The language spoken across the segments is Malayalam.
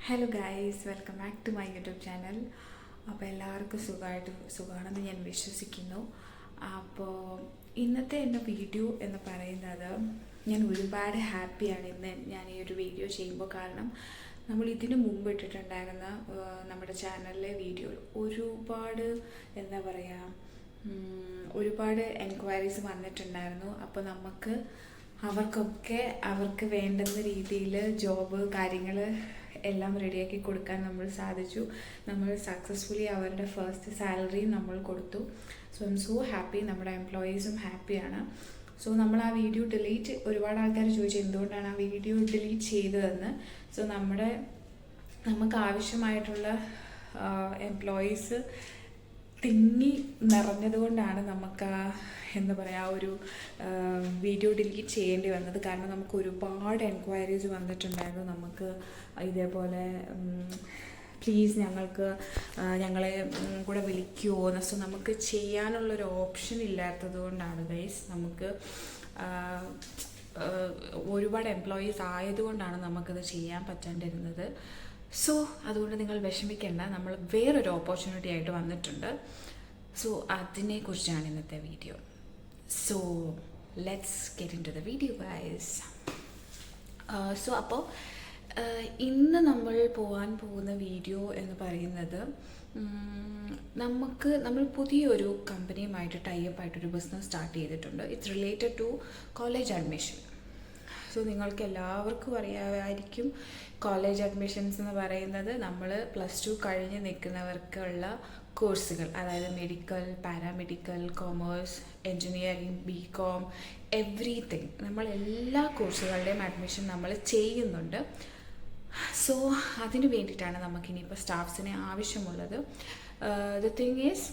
Hello guys, welcome back to my YouTube channel. അപ്പോൾ എല്ലാവർക്കും സുഖമാണെന്ന് ഞാൻ വിശ്വസിക്കുന്നു. അപ്പോൾ ഇന്നത്തെ എൻ്റെ വീഡിയോ എന്ന് പറയുന്നത്, ഞാൻ ഒരുപാട് ഹാപ്പിയാണ് ഇന്ന് ഞാൻ ഈ ഒരു വീഡിയോ ചെയ്യുമ്പോൾ. കാരണം നമ്മൾ ഇതിനു മുമ്പ് ഇട്ടിട്ടുണ്ടായിരുന്ന നമ്മുടെ ചാനലിലെ വീഡിയോ ഒരുപാട് എന്താ പറയുക, ഒരുപാട് എൻക്വയറീസ് വന്നിട്ടുണ്ടായിരുന്നു. അപ്പോൾ അവർക്ക് വേണ്ടുന്ന രീതിയിൽ ജോബ് കാര്യങ്ങൾ എല്ലാം റെഡിയാക്കി കൊടുക്കാൻ നമ്മൾ സാധിച്ചു. നമ്മൾ സക്സസ്ഫുള്ളി അവരുടെ ഫസ്റ്റ് സാലറി നമ്മൾ കൊടുത്തു. So I M so happy. നമ്മുടെ എംപ്ലോയീസും ഹാപ്പിയാണ്. സോ നമ്മൾ ആ വീഡിയോ ഒരുപാട് ആൾക്കാർ ചോദിച്ചു എന്തുകൊണ്ടാണ് ആ വീഡിയോ ഡിലീറ്റ് ചെയ്തതെന്ന്. സോ നമുക്ക് ആവശ്യമായിട്ടുള്ള എംപ്ലോയീസ് തിങ്ങി നിറഞ്ഞതുകൊണ്ടാണ് നമുക്ക് എന്താ പറയുക, ഒരു വീഡിയോ ഡിലീറ്റ് ചെയ്യേണ്ടി വന്നത്. കാരണം നമുക്ക് ഒരുപാട് എൻക്വയറീസ് വന്നിട്ടുണ്ടായിരുന്നു. നമുക്ക് ഇതേപോലെ പ്ലീസ് ഞങ്ങളെ കൂടെ വിളിക്കുമോ എന്ന്. സോ നമുക്ക് ചെയ്യാനുള്ളൊരു ഓപ്ഷൻ ഇല്ലാത്തത് കൊണ്ടാണ് ഗൈസ്. നമുക്ക് ഒരുപാട് എംപ്ലോയീസ് ആയതുകൊണ്ടാണ് നമുക്കത് ചെയ്യാൻ പറ്റാണ്ടിരുന്നത്. സോ അതുകൊണ്ട് നിങ്ങൾ വിഷമിക്കേണ്ട, നമ്മൾ വേറൊരു ഓപ്പർച്യൂണിറ്റി ആയിട്ട് വന്നിട്ടുണ്ട്. സോ അതിനെക്കുറിച്ചാണ് ഇന്നത്തെ video. So let's get into the video guys. So അപ്പോൾ ഇന്ന് നമ്മൾ പോകാൻ പോകുന്ന വീഡിയോ എന്ന് പറയുന്നത്, നമ്മൾ പുതിയൊരു കമ്പനിയുമായിട്ട് ടൈപ്പ് ആയിട്ടൊരു ബിസിനസ് സ്റ്റാർട്ട് ചെയ്തിട്ടുണ്ട്. It's related to college admission. So നിങ്ങൾക്ക് എല്ലാവർക്കും അറിയാമായിരിക്കും, കോളേജ് അഡ്മിഷൻസ് എന്ന് പറയുന്നത് നമ്മൾ +2 കഴിഞ്ഞ് നിൽക്കുന്നവർക്കുള്ള കോഴ്സുകൾ, അതായത് medical, paramedical, commerce, engineering, BCom, everything, നമ്മൾ എല്ലാ കോഴ്സുകളുടെയും അഡ്മിഷൻ നമ്മൾ ചെയ്യുന്നുണ്ട്. സോ അതിന് വേണ്ടിയിട്ടാണ് നമുക്കിനിയിപ്പോൾ സ്റ്റാഫ്സിനെ ആവശ്യമുള്ളത്. ദ തിങ് ഈസ്,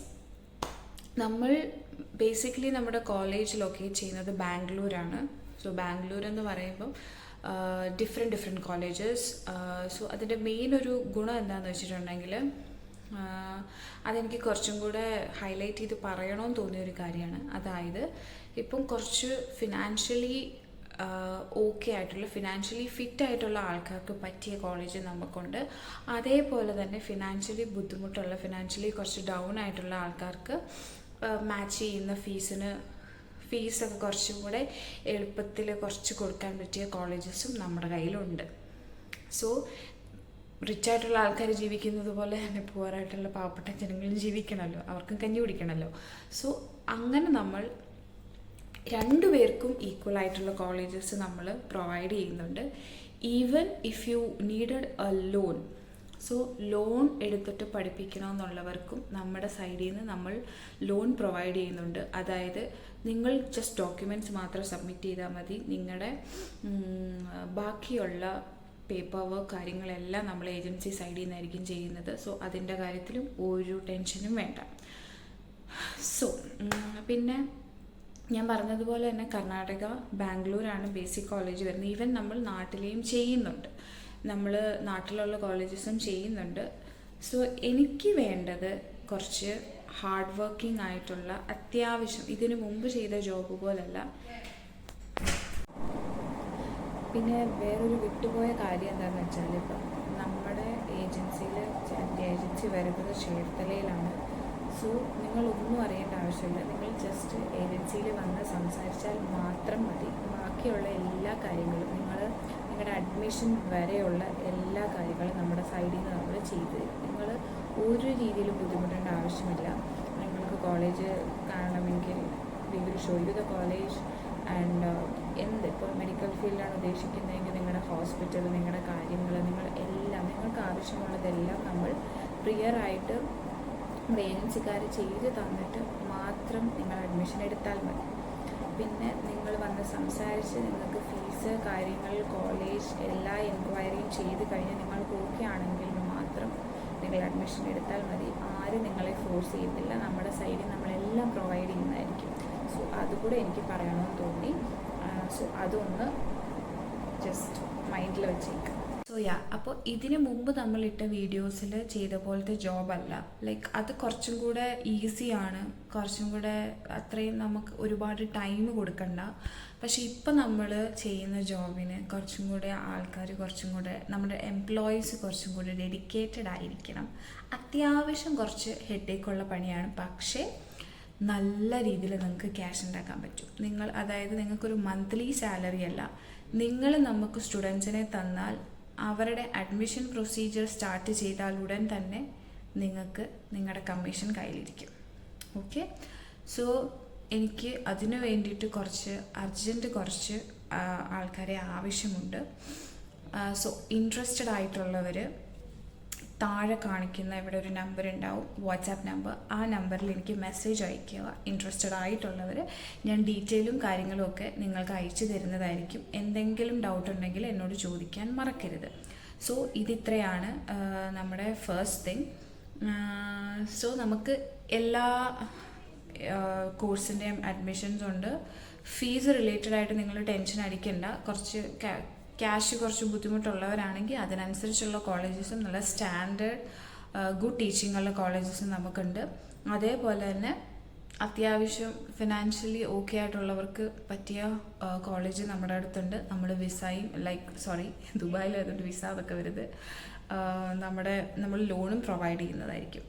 നമ്മൾ ബേസിക്കലി നമ്മുടെ കോളേജ് ലൊക്കേറ്റ് ചെയ്യുന്നത് ബാംഗ്ലൂരാണ്. സോ ബാംഗ്ലൂർ എന്ന് പറയുമ്പം ഡിഫറെൻറ്റ് കോളേജസ്. സോ അതിൻ്റെ മെയിൻ ഒരു ഗുണം എന്താണെന്ന് വെച്ചിട്ടുണ്ടെങ്കിൽ, അതെനിക്ക് കുറച്ചും കൂടെ ഹൈലൈറ്റ് ചെയ്ത് പറയണമെന്ന് തോന്നിയൊരു കാര്യമാണ്. അതായത് ഇപ്പം കുറച്ച് ഫിനാൻഷ്യലി ഫിനാൻഷ്യലി ഫിറ്റ് ആയിട്ടുള്ള ആൾക്കാർക്ക് പറ്റിയ കോളേജ് നമുക്കുണ്ട്. അതേപോലെ തന്നെ ഫിനാൻഷ്യലി ബുദ്ധിമുട്ടുള്ള, ഫിനാൻഷ്യലി കുറച്ച് ഡൗൺ ആയിട്ടുള്ള ആൾക്കാർക്ക് മാച്ച് ചെയ്യുന്ന ഫീസൊക്കെ കുറച്ചും കൂടെ എളുപ്പത്തിൽ കുറച്ച് കൊടുക്കാൻ പറ്റിയ കോളേജസും നമ്മുടെ കയ്യിലുണ്ട്. സോ റിച്ച് ആയിട്ടുള്ള ആൾക്കാർ ജീവിക്കുന്നത് പോലെ തന്നെ പുവറായിട്ടുള്ള പാവപ്പെട്ട ജനങ്ങളും ജീവിക്കണമല്ലോ, അവർക്കും കഞ്ഞി കുടിക്കണമല്ലോ. സോ അങ്ങനെ നമ്മൾ രണ്ടുപേർക്കും ഈക്വൽ ആയിട്ടുള്ള കോളേജസ് നമ്മൾ പ്രൊവൈഡ് ചെയ്യുന്നുണ്ട്. Even if you needed A loan, so loan എടുത്തിട്ട് പഠിപ്പിക്കണമെന്നുള്ളവർക്കും നമ്മുടെ സൈഡിൽ നിന്ന് നമ്മൾ ലോൺ പ്രൊവൈഡ് ചെയ്യുന്നുണ്ട്. അതായത് നിങ്ങൾ ജസ്റ്റ് ഡോക്യുമെൻറ്റ്സ് മാത്രം സബ്മിറ്റ് ചെയ്താൽ മതി. നിങ്ങളുടെ ബാക്കിയുള്ള പേപ്പർ വർക്ക് കാര്യങ്ങളെല്ലാം നമ്മൾ ഏജൻസി സൈഡിൽ നിന്നായിരിക്കും ചെയ്യുന്നത്. സോ അതിൻ്റെ കാര്യത്തിലും ഒരു ടെൻഷനും വേണ്ട. സോ പിന്നെ ഞാൻ പറഞ്ഞതുപോലെ തന്നെ കർണാടക ബാംഗ്ലൂരാണ് ബേസിക് കോളേജ് വരുന്നത്. ഈവൻ നമ്മൾ നാട്ടിലെയും ചെയ്യുന്നുണ്ട്, നമ്മൾ നാട്ടിലുള്ള കോളേജസും ചെയ്യുന്നുണ്ട്. സോ എനിക്ക് വേണ്ടത് കുറച്ച് ഹാർഡ് വർക്കിംഗ് ആയിട്ടുള്ള, അത്യാവശ്യം ഇതിനു മുമ്പ് ചെയ്ത ജോബ് പോലല്ല. പിന്നെ വേറൊരു വിട്ടുപോയ കാര്യം എന്താണെന്ന് വെച്ചാൽ, ഇപ്പം നമ്മുടെ എൻ്റെ ഏജൻസി വരുന്നത് ചേർത്തലയിലാണ്. സോ നിങ്ങളൊന്നും അറിയേണ്ട ആവശ്യമില്ല. നിങ്ങൾ ജസ്റ്റ് ഏജൻസിയിൽ വന്ന് സംസാരിച്ചാൽ മാത്രം മതി. ബാക്കിയുള്ള എല്ലാ കാര്യങ്ങളും, നിങ്ങളുടെ അഡ്മിഷൻ വരെയുള്ള എല്ലാ കാര്യങ്ങളും നമ്മുടെ സൈഡിൽ നിന്ന് നമ്മൾ ചെയ്തു തരും. നിങ്ങൾ ഒരു രീതിയിലും ബുദ്ധിമുട്ടേണ്ട ആവശ്യമില്ല. നിങ്ങൾക്ക് കോളേജ് കാണണമെങ്കിൽ we will show you the college. And ഇപ്പോൾ മെഡിക്കൽ ഫീൽഡാണ് ഉദ്ദേശിക്കുന്നതെങ്കിൽ നിങ്ങളുടെ ഹോസ്പിറ്റൽ, നിങ്ങളുടെ കാര്യങ്ങൾ, നിങ്ങൾക്ക് ആവശ്യമുള്ളതെല്ലാം നമ്മൾ പ്രിയറായിട്ട് നമ്മുടെ ഏജൻസിക്കാർ ചെയ്ത് തന്നിട്ട് മാത്രം നിങ്ങൾ അഡ്മിഷൻ എടുത്താൽ മതി. പിന്നെ നിങ്ങൾ വന്ന് സംസാരിച്ച് നിങ്ങൾക്ക് ഫീസ് കാര്യങ്ങൾ, കോളേജ് എല്ലാ എൻക്വയറിയും ചെയ്ത് കഴിഞ്ഞ് നിങ്ങൾക്ക് ഓക്കെ ആണെങ്കിൽ മാത്രം നിങ്ങൾ അഡ്മിഷൻ എടുത്താൽ മതി. ആരും നിങ്ങളെ ഫോഴ്സ് ചെയ്യത്തില്ല. നമ്മുടെ സൈഡിൽ നമ്മളെല്ലാം പ്രൊവൈഡ് ചെയ്യുന്നതായിരിക്കും. സോ അതുകൂടെ എനിക്ക് പറയണമെന്ന് തോന്നി. സോ അതൊന്ന് ജസ്റ്റ് മൈൻഡിൽ വെച്ചേക്കാം. സോ അപ്പോൾ ഇതിന് മുമ്പ് നമ്മളിട്ട വീഡിയോസിൽ ചെയ്ത പോലത്തെ ജോബല്ല. ലൈക്ക് അത് കുറച്ചും കൂടെ ഈസിയാണ്, കുറച്ചും കൂടെ അത്രയും നമുക്ക് ഒരുപാട് ടൈം കൊടുക്കണ്ട. പക്ഷേ ഇപ്പം നമ്മൾ ചെയ്യുന്ന ജോബിന് കുറച്ചും കൂടെ ആൾക്കാർ കുറച്ചും കൂടെ നമ്മുടെ എംപ്ലോയീസ് കുറച്ചും കൂടെ ഡെഡിക്കേറ്റഡ് ആയിരിക്കണം. അത്യാവശ്യം കുറച്ച് ഹെഡേക്കുള്ള പണിയാണ്, പക്ഷേ നല്ല രീതിയിൽ നിങ്ങൾക്ക് ക്യാഷ് ഉണ്ടാക്കാൻ പറ്റും. അതായത് നിങ്ങൾക്കൊരു മന്ത്ലി സാലറി അല്ല, നിങ്ങൾ നമുക്ക് സ്റ്റുഡൻസിനെ തന്നാൽ അവരുടെ അഡ്മിഷൻ പ്രൊസീജിയർ സ്റ്റാർട്ട് ചെയ്താൽ ഉടൻ തന്നെ നിങ്ങൾക്ക് നിങ്ങളുടെ കമ്മീഷൻ കയ്യിലിരിക്കും. ഓക്കെ, സോ എനിക്ക് അതിനു വേണ്ടിയിട്ട് കുറച്ച് ആൾക്കാരെ ആവശ്യമുണ്ട്. സോ ഇൻട്രസ്റ്റഡ് ആയിട്ടുള്ളവർ താഴെ കാണിക്കുന്ന ഇവിടെ ഒരു നമ്പർ ഉണ്ടാവും, വാട്സാപ്പ് നമ്പർ. ആ നമ്പറിൽ എനിക്ക് മെസ്സേജ് അയയ്ക്കുക. ഇൻട്രസ്റ്റഡ് ആയിട്ടുള്ളവർ ഞാൻ ഡീറ്റെയിലും കാര്യങ്ങളും ഒക്കെ നിങ്ങൾക്ക് അയച്ചു തരുന്നതായിരിക്കും. എന്തെങ്കിലും ഡൗട്ട് ഉണ്ടെങ്കിൽ എന്നോട് ചോദിക്കാൻ മറക്കരുത്. സോ ഇതിത്രയാണ് നമ്മുടെ ഫസ്റ്റ് തിങ്. സോ നമുക്ക് എല്ലാ കോഴ്സിൻ്റെയും അഡ്മിഷൻസ് ഉണ്ട്. ഫീസ് റിലേറ്റഡ് ആയിട്ട് നിങ്ങൾ ടെൻഷൻ അടിക്കണ്ട. ക്യാഷ് കുറച്ച് ബുദ്ധിമുട്ടുള്ളവരാണെങ്കിൽ അതിനനുസരിച്ചുള്ള കോളേജസും നല്ല സ്റ്റാൻഡേർഡ് ഗുഡ് ടീച്ചിങ് ഉള്ള കോളേജസും നമുക്കുണ്ട്. അതേപോലെ തന്നെ അത്യാവശ്യം ഫിനാൻഷ്യലി ഓക്കെ ആയിട്ടുള്ളവർക്ക് പറ്റിയ കോളേജ് നമ്മുടെ അടുത്തുണ്ട്. നമ്മൾ വിസയും ദുബായിൽ അതുകൊണ്ട് വിസ അതൊക്കെ വരുന്നത് നമ്മൾ ലോണും പ്രൊവൈഡ് ചെയ്യുന്നതായിരിക്കും.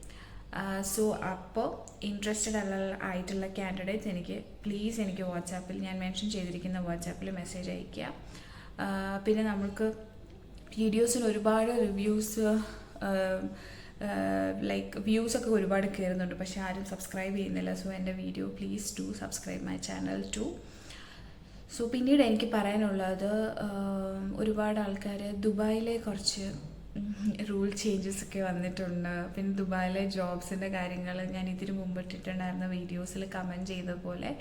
സോ അപ്പോൾ ഇൻട്രസ്റ്റഡ് ആയിട്ടുള്ള കാൻഡിഡേറ്റ്സ് എനിക്ക് വാട്സാപ്പിൽ ഞാൻ മെൻഷൻ ചെയ്തിരിക്കുന്ന വാട്സാപ്പിൽ മെസ്സേജ് അയയ്ക്കുക. പിന്നെ നമ്മൾക്ക് വീഡിയോസിന് ഒരുപാട് റിവ്യൂസ് വ്യൂസൊക്കെ ഒരുപാട് കയറുന്നുണ്ട്, പക്ഷെ ആരും സബ്സ്ക്രൈബ് ചെയ്യുന്നില്ല. സോ എൻ്റെ video please do subscribe my channel too. So പിന്നീട് എനിക്ക് പറയാനുള്ളത്, ഒരുപാട് ആൾക്കാർ ദുബായിലെ കുറച്ച് റൂൾ ചേഞ്ചസ് ഒക്കെ വന്നിട്ടുണ്ട്. പിന്നെ ദുബായിലെ ജോബ്സിൻ്റെ കാര്യങ്ങൾ ഞാൻ ഇതിന് മുമ്പ് ഇട്ടിട്ടുണ്ടായിരുന്ന വീഡിയോസിൽ കമൻറ്റ് ചെയ്ത പോലെ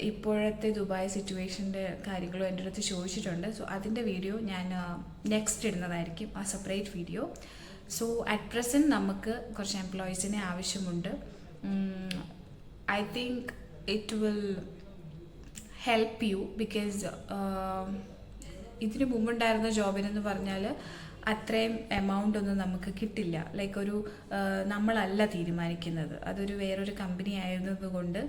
ഇപ്പോഴത്തെ ദുബായ് സിറ്റുവേഷൻ്റെ കാര്യങ്ങളും എൻ്റെ അടുത്ത് ചോദിച്ചിട്ടുണ്ട്. സോ അതിൻ്റെ വീഡിയോ ഞാൻ നെക്സ്റ്റ് ഇടുന്നതായിരിക്കും, ആ separate video. So at present നമുക്ക് കുറച്ച് എംപ്ലോയീസിനെ ആവശ്യമുണ്ട്. I think it will help you because ഇതിന് മുമ്പുണ്ടായിരുന്ന ജോബിനെന്ന് പറഞ്ഞാൽ അത്രയും എമൗണ്ട് ഒന്നും നമുക്ക് കിട്ടില്ല. ലൈക്ക് നമ്മളല്ല തീരുമാനിക്കുന്നത്, അതൊരു വേറൊരു കമ്പനി ആയിരുന്നതുകൊണ്ട്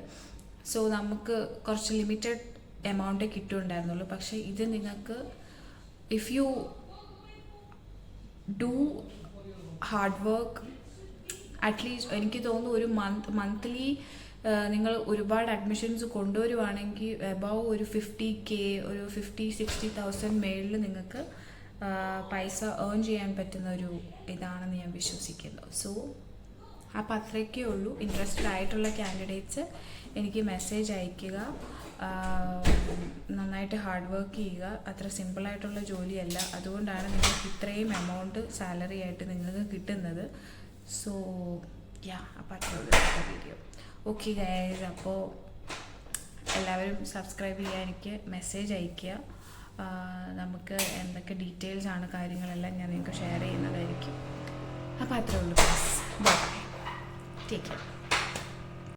സോ നമുക്ക് കുറച്ച് ലിമിറ്റഡ് എമൗണ്ടേ കിട്ടുന്നുണ്ടായിരുന്നുള്ളൂ. പക്ഷേ ഇത് നിങ്ങൾക്ക് if you do hard work at least എനിക്ക് തോന്നുന്നു ഒരു മന്ത്ലി നിങ്ങൾ ഒരുപാട് അഡ്മിഷൻസ് കൊണ്ടുവരുവാണെങ്കിൽ എബവ് ഒരു 50K ഒരു 50-60,000 മേളിൽ നിങ്ങൾക്ക് പൈസ ഏൺ ചെയ്യാൻ പറ്റുന്ന ഒരു ഇതാണെന്ന് ഞാൻ വിശ്വസിക്കുന്നു. സോ അപ്പോൾ അത്രയൊക്കെ ഉള്ളൂ. ഇൻട്രസ്റ്റഡ് ആയിട്ടുള്ള കാൻഡിഡേറ്റ്സ് എനിക്ക് മെസ്സേജ് അയയ്ക്കുക. നന്നായിട്ട് ഹാർഡ് വർക്ക് ചെയ്യുക. അത്ര സിമ്പിളായിട്ടുള്ള ജോലിയല്ല, അതുകൊണ്ടാണ് നിങ്ങൾക്ക് ഇത്രയും എമൗണ്ട് സാലറി ആയിട്ട് നിങ്ങൾക്ക് കിട്ടുന്നത്. സോ അപ്പോൾ അത്രേ ഉള്ളൂ വീഡിയോ. ഓക്കെ ഗൈസ്, അപ്പോൾ എല്ലാവരും സബ്സ്ക്രൈബ് ചെയ്യുക, എനിക്ക് മെസ്സേജ് അയയ്ക്കുക. നമുക്ക് എന്തൊക്കെ ഡീറ്റെയിൽസ് ആണ് കാര്യങ്ങളെല്ലാം ഞാൻ നിങ്ങൾക്ക് ഷെയർ ചെയ്യുന്നതായിരിക്കും. അപ്പോൾ അത്രേ ഉള്ളൂ. ബൈ. Take care.